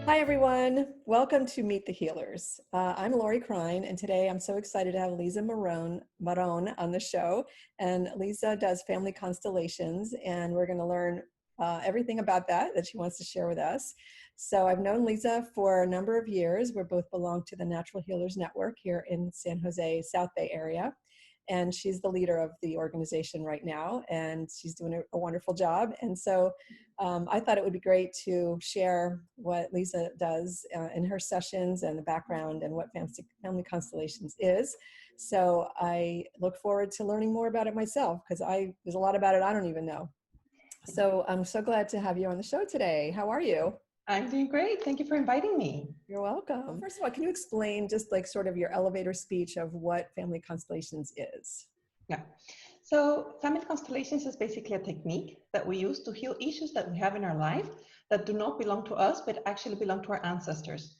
Hi, everyone. Welcome to Meet the Healers. I'm Lori Crine, and today I'm so excited to have Liza Meron on the show. And Liza does family constellations, and we're going to learn everything about that she wants to share with us. So I've known Liza for a number of years. We both belong to the Natural Healers Network here in San Jose, South Bay area. And she's the leader of the organization right now, and she's doing a wonderful job. And so I thought it would be great to share what Liza does in her sessions and the background and what family constellations is. So I look forward to learning more about it myself, because there's a lot about it I don't even know. So I'm so glad to have you on the show today. How are you? I'm doing great. Thank you for inviting me. You're welcome. First of all, can you explain just like sort of your elevator speech of what family constellations is? Yeah. So family constellations is basically a technique that we use to heal issues that we have in our life that do not belong to us, but actually belong to our ancestors.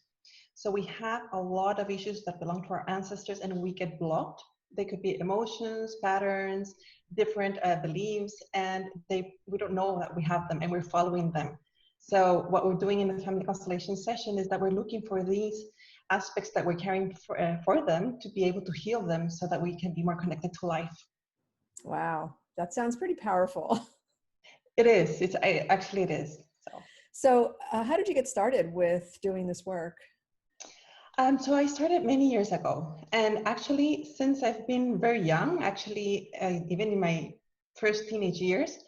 So we have a lot of issues that belong to our ancestors and we get blocked. They could be emotions, patterns, different beliefs, and we don't know that we have them and we're following them. So what we're doing in the family constellation session is that we're looking for these aspects that we're carrying for them to be able to heal them so that we can be more connected to life. Wow, that sounds pretty powerful. It is. Actually it is. So how did you get started with doing this work? So I started many years ago, and actually, since I've been very young, even in my first teenage years,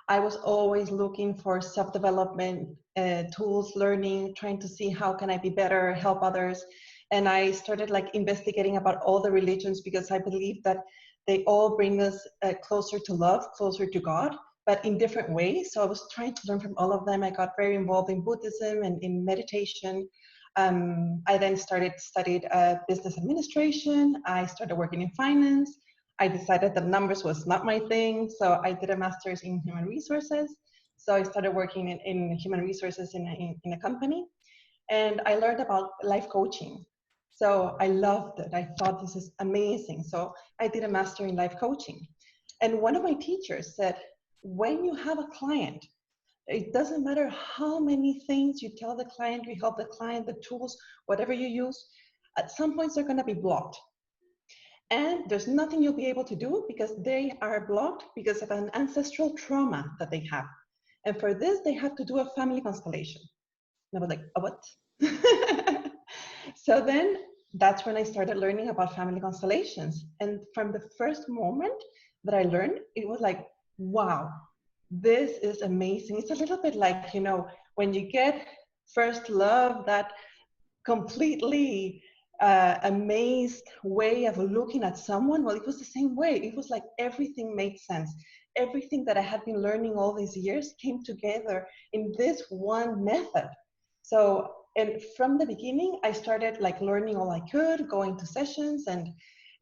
I was always looking for self-development tools, learning, trying to see how can I be better, help others. And I started like investigating about all the religions because I believe that they all bring us closer to love, closer to God, but in different ways. So I was trying to learn from all of them. I got very involved in Buddhism and in meditation. I then studied business administration. I started working in finance. I decided that numbers was not my thing, so I did a master's in human resources. So I started working in human resources in a company, and I learned about life coaching. So I loved it. I thought this is amazing. So I did a master in life coaching. And one of my teachers said, when you have a client, it doesn't matter how many things you tell the client, you help the client, the tools, whatever you use, at some points they're going to be blocked. And there's nothing you'll be able to do because they are blocked because of an ancestral trauma that they have. And for this, they have to do a family constellation. And I was like, oh, what? So then that's when I started learning about family constellations. And from the first moment that I learned, it was like, wow, this is amazing. It's a little bit like, when you get first love, that completely amazed way of looking at someone. Well, it was the same way. It was like everything made sense. Everything that I had been learning all these years came together in this one method. So, and from the beginning, I started like learning all I could, going to sessions, and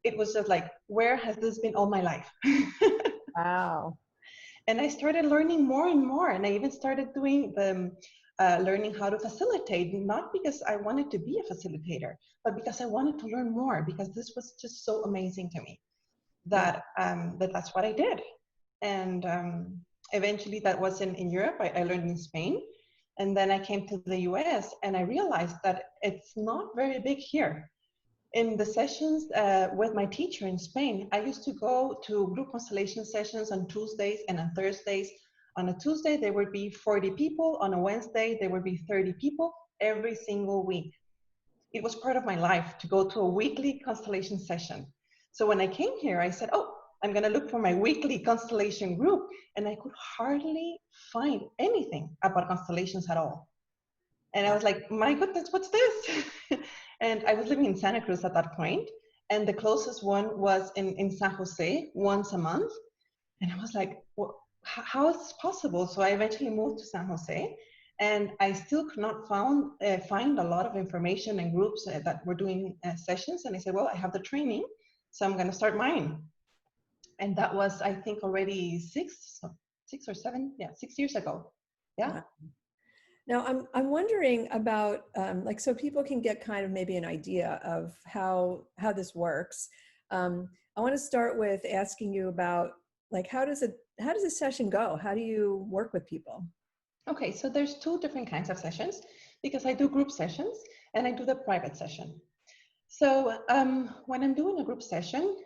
it was just like, where has this been all my life? Wow. And I started learning more and more. And I even started doing the learning how to facilitate, not because I wanted to be a facilitator, but because I wanted to learn more, because this was just so amazing to me that, that's what I did. And eventually that was in Europe. I learned in Spain. And then I came to the US and I realized that it's not very big here. In the sessions with my teacher in Spain, I used to go to group constellation sessions on Tuesdays and on Thursdays. On a Tuesday, there would be 40 people. On a Wednesday, there would be 30 people every single week. It was part of my life to go to a weekly constellation session. So when I came here, I said, oh, I'm going to look for my weekly constellation group. And I could hardly find anything about constellations at all. And I was like, my goodness, what's this? And I was living in Santa Cruz at that point, and the closest one was in San Jose once a month. And I was like, well, how is this possible? So I eventually moved to San Jose, and I still could not find a lot of information and groups that were doing sessions. And I said, well, I have the training, so I'm going to start mine. And that was, I think, already 6 or 7, 6 years ago. Yeah. Wow. Now, I'm wondering about, so people can get kind of maybe an idea of how this works. I want to start with asking you about, like, how does a session go? How do you work with people? Okay, so there's 2 different kinds of sessions. because I do group sessions and I do the private session. So when I'm doing a group session,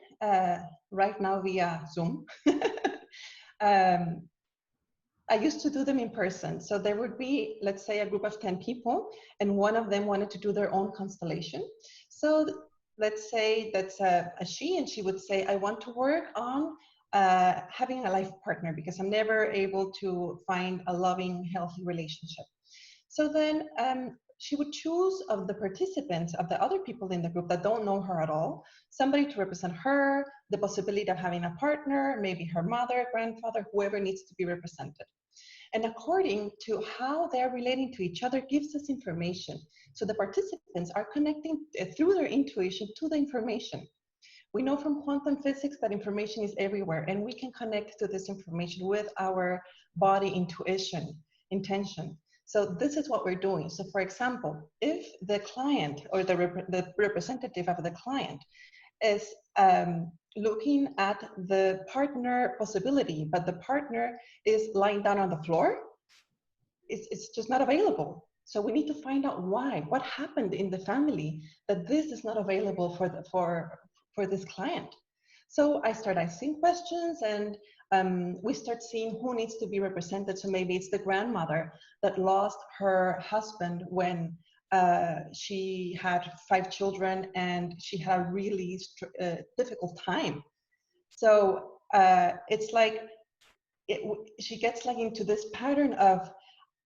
right now via Zoom, um, I used to do them in person. So there would be, let's say, a group of 10 people, and one of them wanted to do their own constellation. So let's say that's a she, and she would say, I want to work on having a life partner because I'm never able to find a loving, healthy relationship. So then she would choose of the participants, of the other people in the group that don't know her at all, somebody to represent her, the possibility of having a partner, maybe her mother, grandfather, whoever needs to be represented. And according to how they're relating to each other gives us information. So the participants are connecting through their intuition to the information. We know from quantum physics that information is everywhere, and we can connect to this information with our body intuition, intention. So this is what we're doing. So for example, if the client or the representative of the client is looking at the partner possibility, but the partner is lying down on the floor, it's just not available. So we need to find out why, what happened in the family that this is not available for this client. So I start asking questions, and we start seeing who needs to be represented. So maybe it's the grandmother that lost her husband when she had 5 children and she had a really difficult time. So it's like she gets like into this pattern of,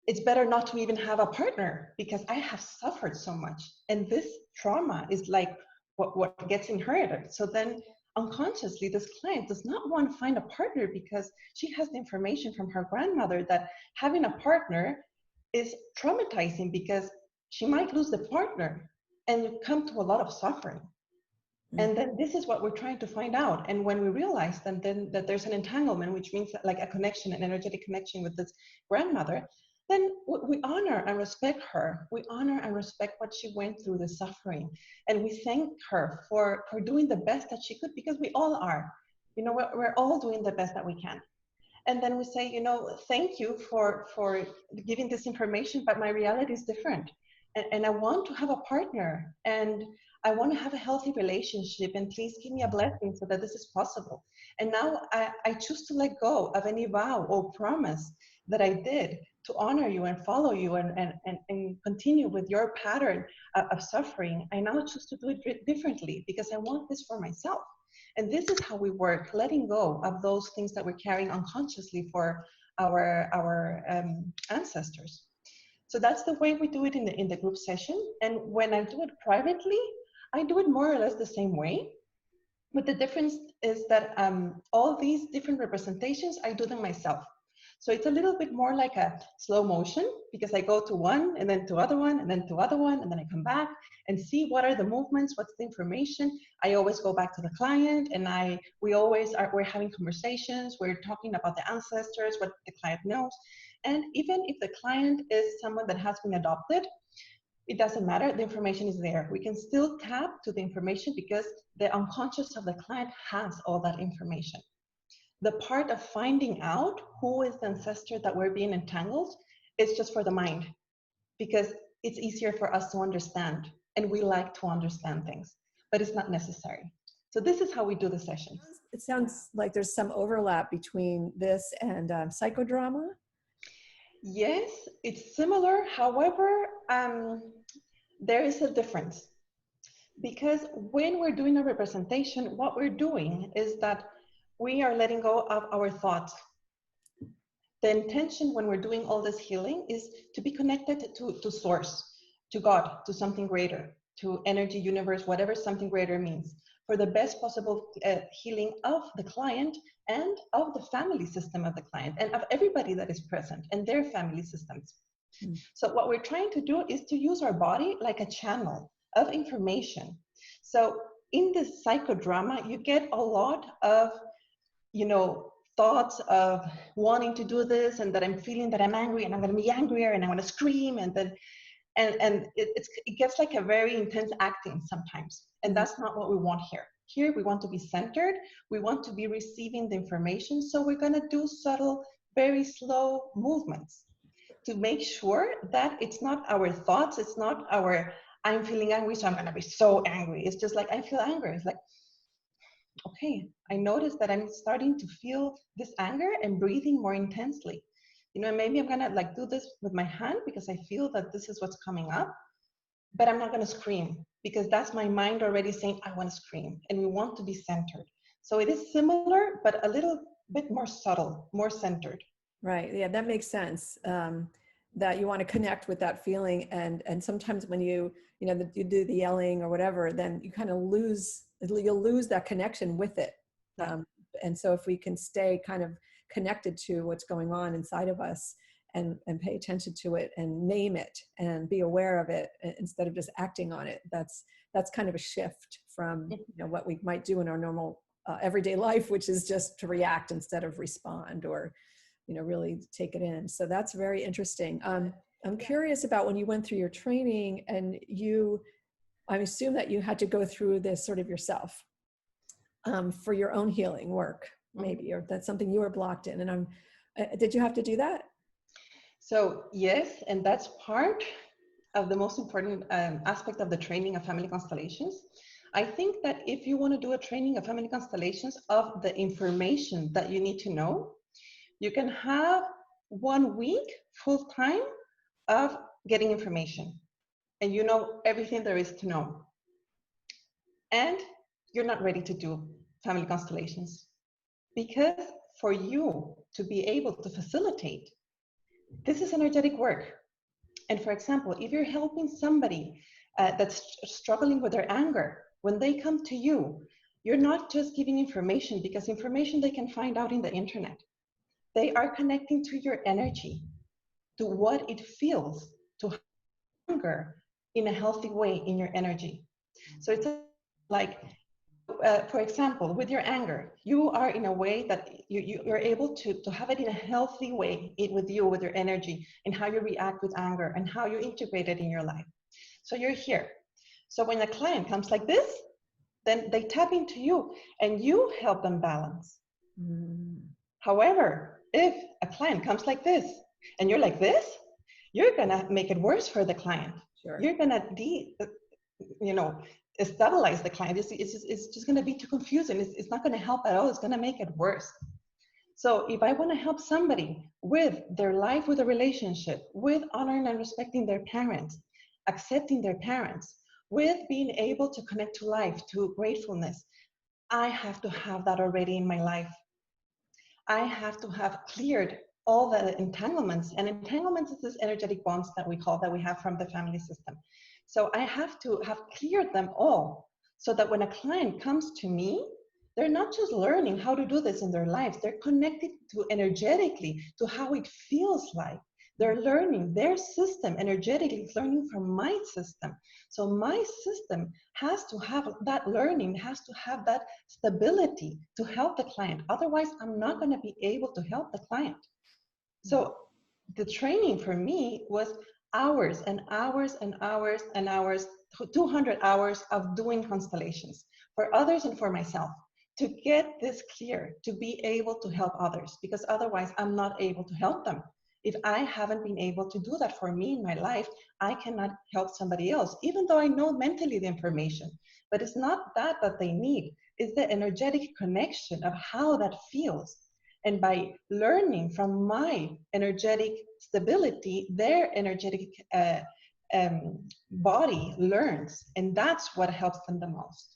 it's better not to even have a partner because I have suffered so much. And this trauma is like what gets inherited. So then unconsciously, this client does not want to find a partner because she has the information from her grandmother that having a partner is traumatizing because she might lose the partner and come to a lot of suffering. And then this is what we're trying to find out. And when we realize then that there's an entanglement, which means like a connection, an energetic connection with this grandmother, then we honor and respect her. We honor and respect what she went through, the suffering. And we thank her for doing the best that she could, because we all are. You know, we're all doing the best that we can. And then we say, you know, thank you for giving this information, but my reality is different. And I want to have a partner, and I want to have a healthy relationship, and please give me a blessing so that this is possible. And now I choose to let go of any vow or promise that I did to honor you and follow you and continue with your pattern of suffering. I now choose to do it differently because I want this for myself. And this is how we work, letting go of those things that we're carrying unconsciously for our ancestors. So that's the way we do it in the group session. And when I do it privately, I do it more or less the same way. But the difference is that all these different representations, I do them myself. So it's a little bit more like a slow motion, because I go to one and then to other one and then to other one, and then I come back and see what are the movements, what's the information. I always go back to the client, and we're having conversations. We're talking about the ancestors, what the client knows. And even if the client is someone that has been adopted, it doesn't matter, the information is there. We can still tap to the information because the unconscious of the client has all that information. The part of finding out who is the ancestor that we're being entangled is just for the mind, because it's easier for us to understand, and we like to understand things, but it's not necessary. So this is how we do the sessions. It sounds like there's some overlap between this and psychodrama. Yes, it's similar. However, there is a difference, because when we're doing a representation, what we're doing is that we are letting go of our thoughts. The intention when we're doing all this healing is to be connected to source, to God, to something greater, to energy, universe, whatever something greater means, for the best possible healing of the client and of the family system of the client and of everybody that is present and their family systems. So what we're trying to do is to use our body like a channel of information. So in this psychodrama, you get a lot of, you know, thoughts of wanting to do this, and that I'm feeling that I'm angry and I'm going to be angrier and I want to scream, and then it gets like a very intense acting sometimes, and that's not what we want here. Here we want to be centered, we want to be receiving the information, so we're going to do subtle, very slow movements. to make sure that it's not our thoughts, it's not our, I'm feeling angry, so I'm going to be so angry. It's just like, I feel angry. It's like, okay, I notice that I'm starting to feel this anger and breathing more intensely. You know, maybe I'm going to like do this with my hand because I feel that this is what's coming up, but I'm not going to scream because that's my mind already saying, I want to scream, and we want to be centered. So it is similar, but a little bit more subtle, more centered. Right. Yeah, that makes sense. That you want to connect with that feeling, and sometimes when you do the yelling or whatever, then you kind of you'll lose that connection with it. Yeah. And so if we can stay kind of connected to what's going on inside of us and pay attention to it and name it and be aware of it instead of just acting on it, that's kind of a shift from what we might do in our normal everyday life, which is just to react instead of respond, or really take it in. So that's very interesting. I'm curious about when you went through your training, and I assume that you had to go through this sort of yourself for your own healing work, maybe, or that's something you were blocked in. And did you have to do that? So yes, and that's part of the most important aspect of the training of family constellations. I think that if you want to do a training of family constellations of the information that you need to know, you can have 1 week full time of getting information, and you know everything there is to know. And you're not ready to do family constellations because for you to be able to facilitate, this is energetic work. And for example, if you're helping somebody that's struggling with their anger, when they come to you, you're not just giving information, because information they can find out in the internet. They are connecting to your energy, to what it feels to anger in a healthy way in your energy. So it's like, for example, with your anger, you are in a way that you're able to have it in a healthy way with you, with your energy, and how you react with anger and how you integrate it in your life. So you're here. So when a client comes like this, then they tap into you and you help them balance. However, if a client comes like this and you're like this, you're gonna make it worse for the client. Sure. You're gonna stabilize the client. It's just gonna be too confusing. It's not gonna help at all. It's gonna make it worse. So if I wanna help somebody with their life, with a relationship, with honoring and respecting their parents, accepting their parents, with being able to connect to life, to gratefulness, I have to have that already in my life. I have to have cleared all the entanglements, and entanglements is this energetic bonds that we have from the family system. So I have to have cleared them all, so that when a client comes to me, they're not just learning how to do this in their lives, they're connected to energetically to how it feels like. They're learning, their system energetically is learning from my system. So my system has to have that learning, has to have that stability to help the client. Otherwise, I'm not going to be able to help the client. So the training for me was hours and hours and hours and hours, 200 hours of doing constellations for others and for myself, to get this clear, to be able to help others, because otherwise I'm not able to help them. If I haven't been able to do that for me in my life, I cannot help somebody else, even though I know mentally the information. But it's not that they need, it's the energetic connection of how that feels. And by learning from my energetic stability, their energetic body learns, and that's what helps them the most.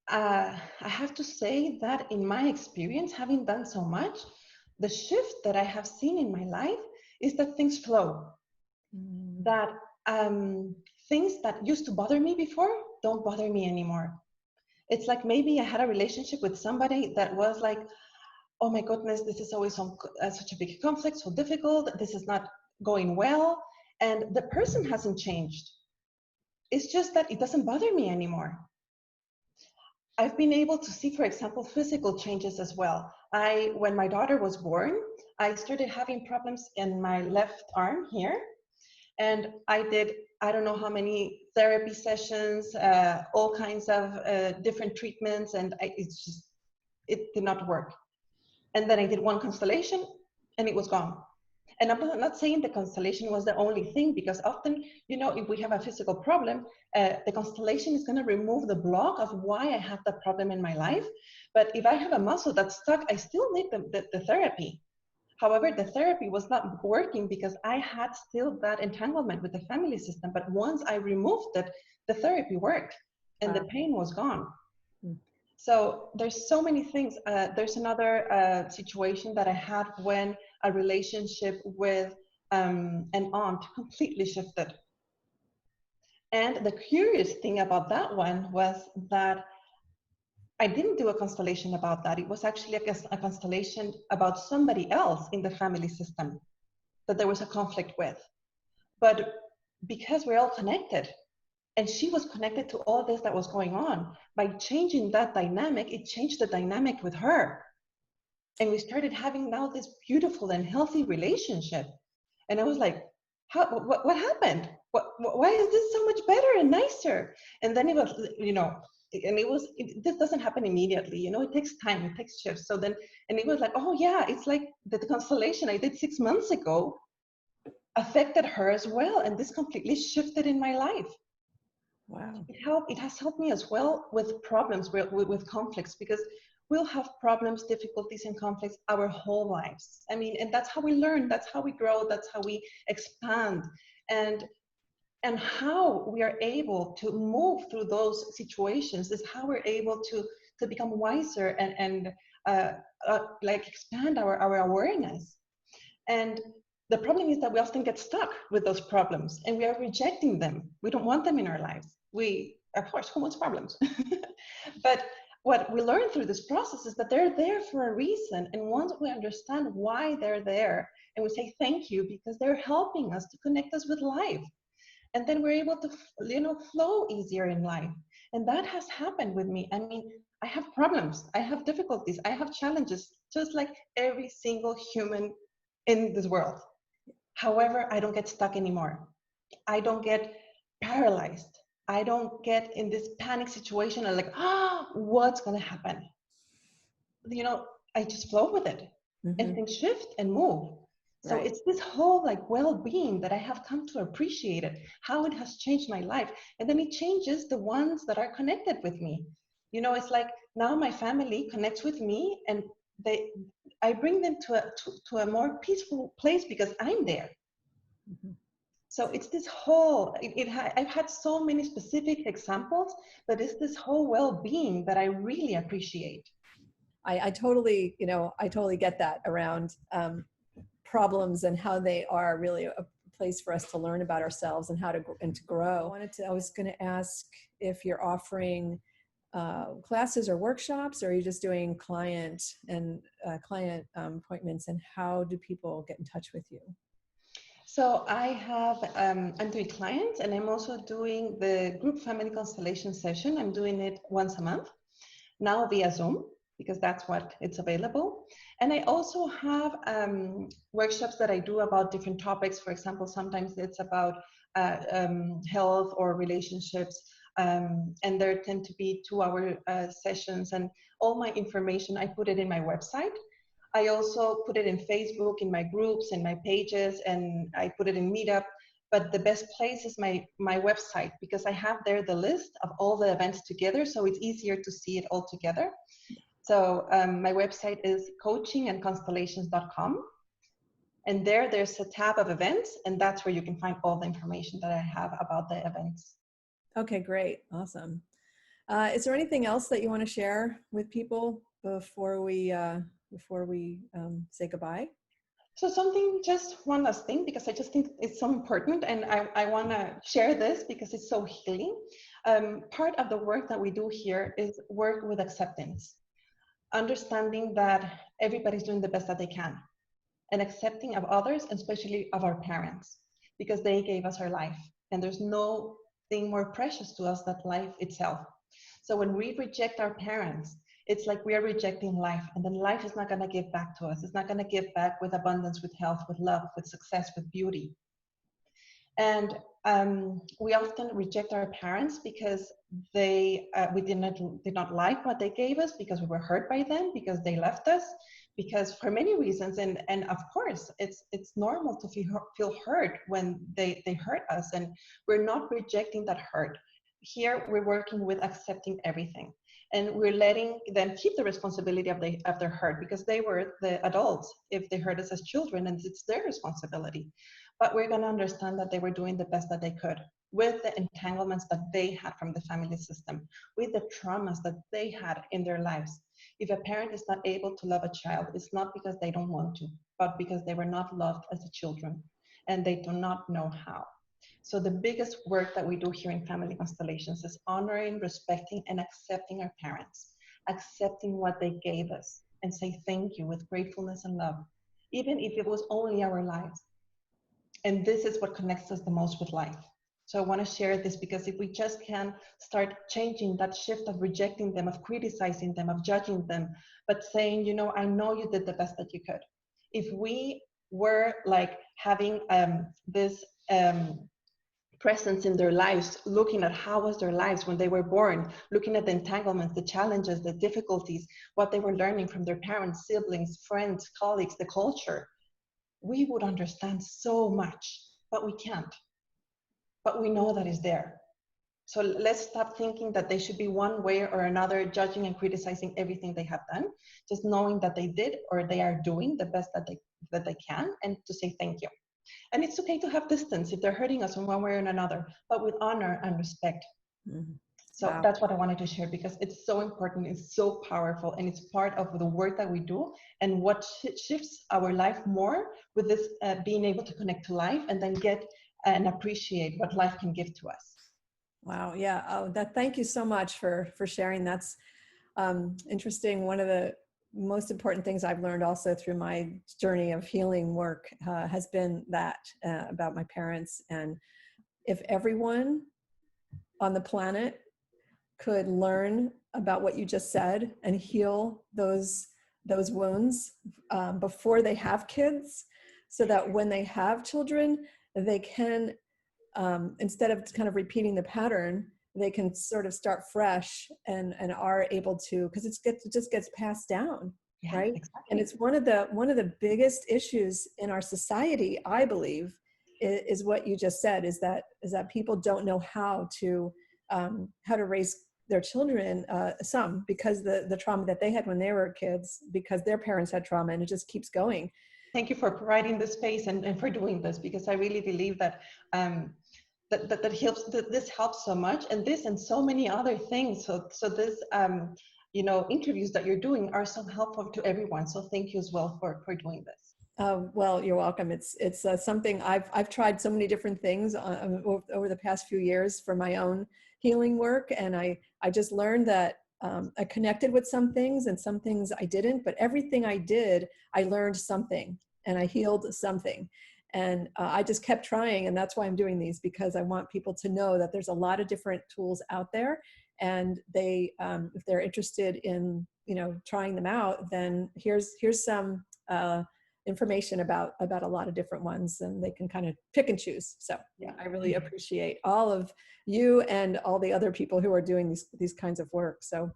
I have to say that in my experience, having done so much, the shift that I have seen in my life is that things flow. That things that used to bother me before don't bother me anymore. It's like maybe I had a relationship with somebody that was like, oh my goodness, this is always such a big conflict, so difficult, this is not going well. And the person hasn't changed. It's just that it doesn't bother me anymore. I've been able to see, for example, physical changes as well. When my daughter was born, I started having problems in my left arm here. And I did, I don't know how many therapy sessions, all kinds of different treatments, and it did not work. And then I did one constellation and it was gone. And I'm not saying the constellation was the only thing, because often, you know, if we have a physical problem, the constellation is going to remove the block of why I have that problem in my life. But if I have a muscle that's stuck, I still need the therapy. However, the therapy was not working because I had still that entanglement with the family system. But once I removed it, the therapy worked and the pain was gone. Mm. So there's so many things. There's another situation that I had when a relationship with an aunt completely shifted. And the curious thing about that one was that I didn't do a constellation about that. It was actually a constellation about somebody else in the family system that there was a conflict with. But because we're all connected, and she was connected to all this that was going on, by changing that dynamic, it changed the dynamic with her. And we started having now this beautiful and healthy relationship. And I was like, what happened? Why is this so much better and nicer? And then it was, you know, and this doesn't happen immediately, you know, it takes time, it takes shifts. So then, and it was like, oh yeah, it's like the constellation I did 6 months ago affected her as well. And this completely shifted in my life. Wow. It has helped me as well with problems, with conflicts, because we'll have problems, difficulties, and conflicts our whole lives. I mean, and that's how we learn, that's how we grow, that's how we expand. And how we are able to move through those situations is how we're able to become wiser and like expand our awareness. And the problem is that we often get stuck with those problems and we are rejecting them. We don't want them in our lives. We, of course, who wants problems? But what we learn through this process is that they're there for a reason. And once we understand why they're there, and we say thank you because they're helping us to connect us with life, and then we're able to, you know, flow easier in life. And that has happened with me. I mean, I have problems, I have difficulties, I have challenges, just like every single human in this world. However, I don't get stuck anymore. I don't get paralyzed. I don't get in this panic situation and like, what's going to happen? You know, I just flow with it and things shift and move. So Right. it's this whole like well-being that I have come to appreciate it, how it has changed my life. And then it changes the ones that are connected with me. You know, it's like now my family connects with me and I bring them to a more peaceful place because I'm there. So it's this whole, I've had so many specific examples, but it's this whole well-being that I really appreciate. I totally, you know, I totally get that around problems and how they are really a place for us to learn about ourselves and how to and to grow. I was going to ask if you're offering classes or workshops, or are you just doing client appointments, and how do people get in touch with you? So I have, I'm doing clients and I'm also doing the group family constellation session. I'm doing it once a month, now via Zoom, because that's what it's available. And I also have workshops that I do about different topics. For example, sometimes it's about health or relationships. And there tend to be 2-hour sessions, and all my information, I put it in my website. I also put it in Facebook, in my groups, in my pages, and I put it in Meetup. But the best place is my website, because I have there the list of all the events together, so it's easier to see it all together. So my website is coachingandconstellations.com. And there's a tab of events, and that's where you can find all the information that I have about the events. Okay, great. Awesome. Is there anything else that you want to share with people before we say goodbye? So just one last thing, because I just think it's so important, and I want to share this because it's so healing. Part of the work that we do here is work with acceptance, understanding that everybody's doing the best that they can, and accepting of others, especially of our parents, because they gave us our life, and there's no thing more precious to us than life itself. So when we reject our parents, it's like we are rejecting life, and then life is not going to give back to us. It's not going to give back with abundance, with health, with love, with success, with beauty. And we often reject our parents because we did not like what they gave us, because we were hurt by them, because they left us, because for many reasons, and of course it's normal to feel hurt when they hurt us, and we're not rejecting that hurt. Here we're working with accepting everything, and we're letting them keep the responsibility of their hurt, because they were the adults if they hurt us as children, and it's their responsibility. But we're going to understand that they were doing the best that they could with the entanglements that they had from the family system, with the traumas that they had in their lives. If a parent is not able to love a child, it's not because they don't want to, but because they were not loved as children and they do not know how. So the biggest work that we do here in Family Constellations is honoring, respecting, and accepting our parents, accepting what they gave us, and say thank you with gratefulness and love, even if it was only our lives. And this is what connects us the most with life. So I want to share this, because if we just can start changing that shift of rejecting them, of criticizing them, of judging them, but saying, you know, I know you did the best that you could. If we were like having this presence in their lives, looking at how was their lives when they were born, looking at the entanglements, the challenges, the difficulties, what they were learning from their parents, siblings, friends, colleagues, the culture, we would understand so much, but we can't. But we know that is there. So let's stop thinking that they should be one way or another, judging and criticizing everything they have done, just knowing that they did or they are doing the best that they can, and to say thank you. And it's okay to have distance if they're hurting us in one way or another, but with honor and respect. Mm-hmm. So wow. That's what I wanted to share, because it's so important, it's so powerful, and it's part of the work that we do, and what shifts our life more with this being able to connect to life and then get and appreciate what life can give to us. Wow. Yeah. Oh, thank you so much for sharing. That's interesting. One of the most important things I've learned also through my journey of healing work has been that about my parents. And if everyone on the planet could learn about what you just said and heal those wounds before they have kids, so that when they have children, they can, instead of kind of repeating the pattern, they can sort of start fresh and are able to, because it just gets passed down, yeah, right? Exactly. And it's one of the biggest issues in our society, I believe, is what you just said, is that people don't know how to raise their children, some because the trauma that they had when they were kids, because their parents had trauma, and it just keeps going. Thank you for providing this space and for doing this, because I really believe that that helps. That this helps so much, and this and so many other things. So this interviews that you're doing are so helpful to everyone. So thank you as well for doing this. Well, you're welcome. It's something I've tried so many different things over the past few years for my own healing work, and I just learned that I connected with some things and some things I didn't, but everything I did, I learned something and I healed something. And I just kept trying, and that's why I'm doing these, because I want people to know that there's a lot of different tools out there, and they, if they're interested in, trying them out, then here's some information about a lot of different ones, and they can kind of pick and choose. So yeah, I really appreciate all of you and all the other people who are doing these kinds of work. So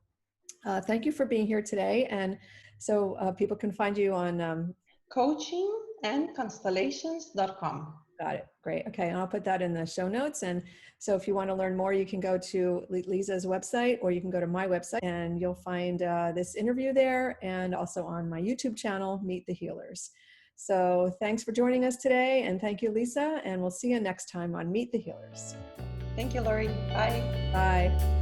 thank you for being here today. And so people can find you on coachingandconstellations.com. Got it. Great. Okay. And I'll put that in the show notes. And so if you want to learn more, you can go to Liza's website, or you can go to my website, and you'll find this interview there, and also on my YouTube channel, Meet the Healers. So thanks for joining us today. And thank you, Liza. And we'll see you next time on Meet the Healers. Thank you, Lori. Bye. Bye.